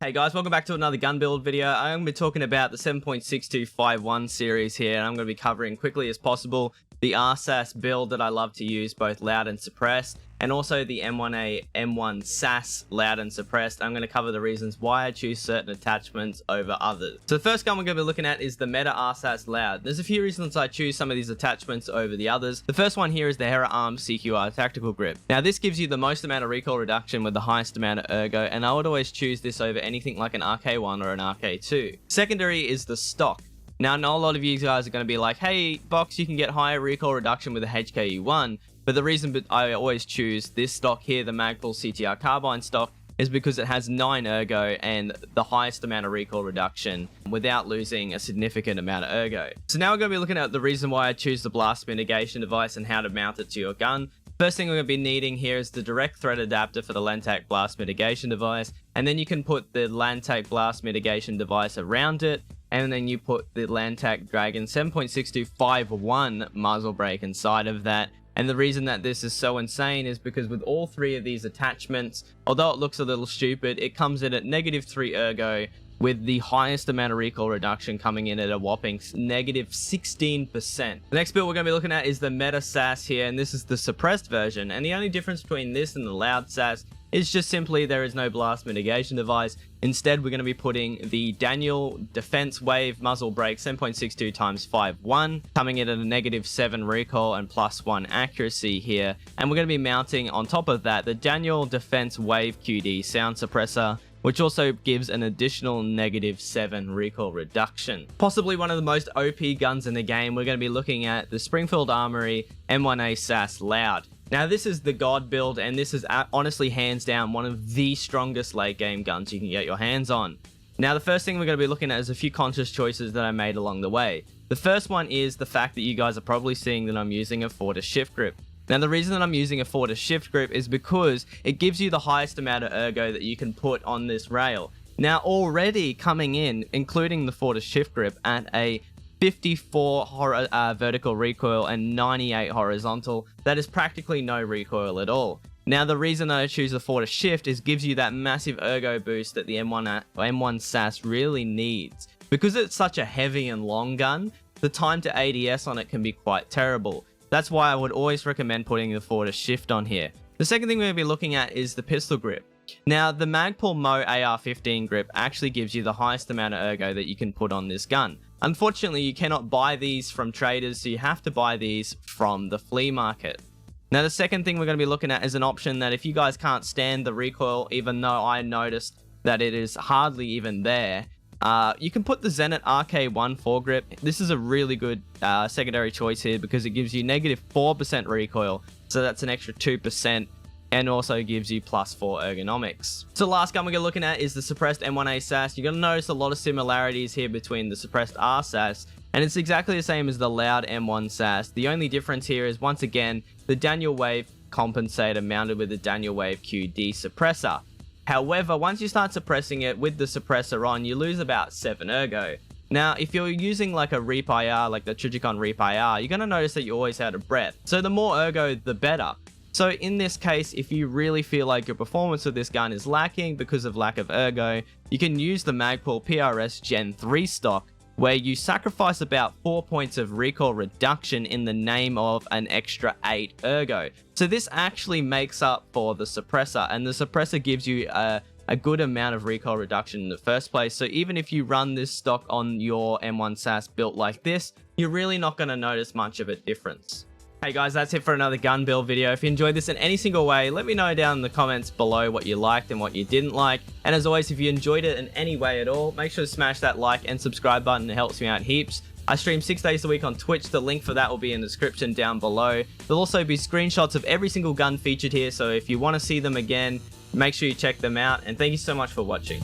Hey guys, welcome back to another gun build video. I'm going to be talking about the 7.6251 series here, and I'm going to be covering quickly as possible the RSASS build that I love to use, both loud and suppressed, and also the M1A SASS Loud and Suppressed. I'm going to cover the reasons why I choose certain attachments over others. So the first gun we're going to be looking at is the Meta RSASS Loud. There's a few reasons I choose some of these attachments over the others. The first one here is the Hera Arm CQR Tactical Grip. Now this gives you the most amount of recoil reduction with the highest amount of ergo, and I would always choose this over anything like an RK1 or an RK2. Secondary is the stock. Now I know a lot of you guys are going to be like, hey Box, you can get higher recoil reduction with a HKU1, but the reason I always choose this stock here, the Magpul CTR Carbine stock, is because it has 9 ergo and the highest amount of recoil reduction without losing a significant amount of ergo. So now we're going to be looking at the reason why I choose the blast mitigation device and how to mount it to your gun. First thing we're going to be needing here is the direct thread adapter for the Lantac blast mitigation device, and then you can put the Lantac blast mitigation device around it, and then you put the Lantac Dragon 7.6251 muzzle brake inside of that. And the reason that this is so insane is because with all three of these attachments, although it looks a little stupid, it comes in at -3 ergo with the highest amount of recoil reduction coming in at a whopping -16%. The next build we're going to be looking at is the Meta SASS here, and this is the suppressed version. And the only difference between this and the Loud SASS is just simply there is no blast mitigation device. Instead, we're going to be putting the Daniel Defense Wave Muzzle Brake 7.62 x 5.1, coming in at a -7 recoil and +1 accuracy here. And we're going to be mounting on top of that the Daniel Defense Wave QD Sound Suppressor, which also gives an additional -7 recoil reduction. Possibly one of the most OP guns in the game, we're going to be looking at the Springfield Armoury M1A SASS Loud. Now this is the God build, and this is honestly hands down one of the strongest late game guns you can get your hands on. Now the first thing we're going to be looking at is a few conscious choices that I made along the way. The first one is the fact that you guys are probably seeing that I'm using a 4 to shift grip. Now the reason that I'm using a 4 to shift grip is because it gives you the highest amount of ergo that you can put on this rail. Now already coming in, including the 4 to shift grip, at a 54 vertical recoil and 98 horizontal, that is practically no recoil at all. Now the reason that I choose the 4 to shift is gives you that massive ergo boost that the M1 SASS really needs. Because it's such a heavy and long gun, the time to ADS on it can be quite terrible. That's why I would always recommend putting the 4 to shift on here. The second thing we're going to be looking at is the pistol grip. Now the Magpul Mo AR-15 grip actually gives you the highest amount of ergo that you can put on this gun. Unfortunately, you cannot buy these from traders, so you have to buy these from the flea market. Now the second thing we're going to be looking at is an option that if you guys can't stand the recoil, even though I noticed that it is hardly even there, you can put the Zenit RK1 foregrip. This is a really good secondary choice here because it gives you -4% recoil, so that's an extra 2%, and also gives you +4 ergonomics. So the last gun we're going to be looking at is the suppressed M1A SASS. You're going to notice a lot of similarities here between the suppressed RSASS, and it's exactly the same as the Loud M1 SASS. The only difference here is, once again, the Daniel Wave compensator mounted with the Daniel Wave QD suppressor. However, once you start suppressing it with the suppressor on, you lose about 7 ergo. Now, if you're using like a Reap IR, like the Trigicon Reap IR, you're going to notice that you're always out of breath. So the more ergo, the better. So in this case, if you really feel like your performance of this gun is lacking because of lack of ergo, you can use the Magpul PRS Gen 3 stock, where you sacrifice about 4 points of recoil reduction in the name of an extra 8 ergo. So this actually makes up for the suppressor, and the suppressor gives you a good amount of recoil reduction in the first place. So even if you run this stock on your M1 SASS built like this, you're really not going to notice much of a difference. Hey guys, that's it for another gun build video. If you enjoyed this in any single way, let me know down in the comments below what you liked and what you didn't like. And as always, if you enjoyed it in any way at all, make sure to smash that like and subscribe button. It helps me out heaps. I stream 6 days a week on Twitch. The link for that will be in the description down below. There'll also be screenshots of every single gun featured here, so if you want to see them again, make sure you check them out. And thank you so much for watching.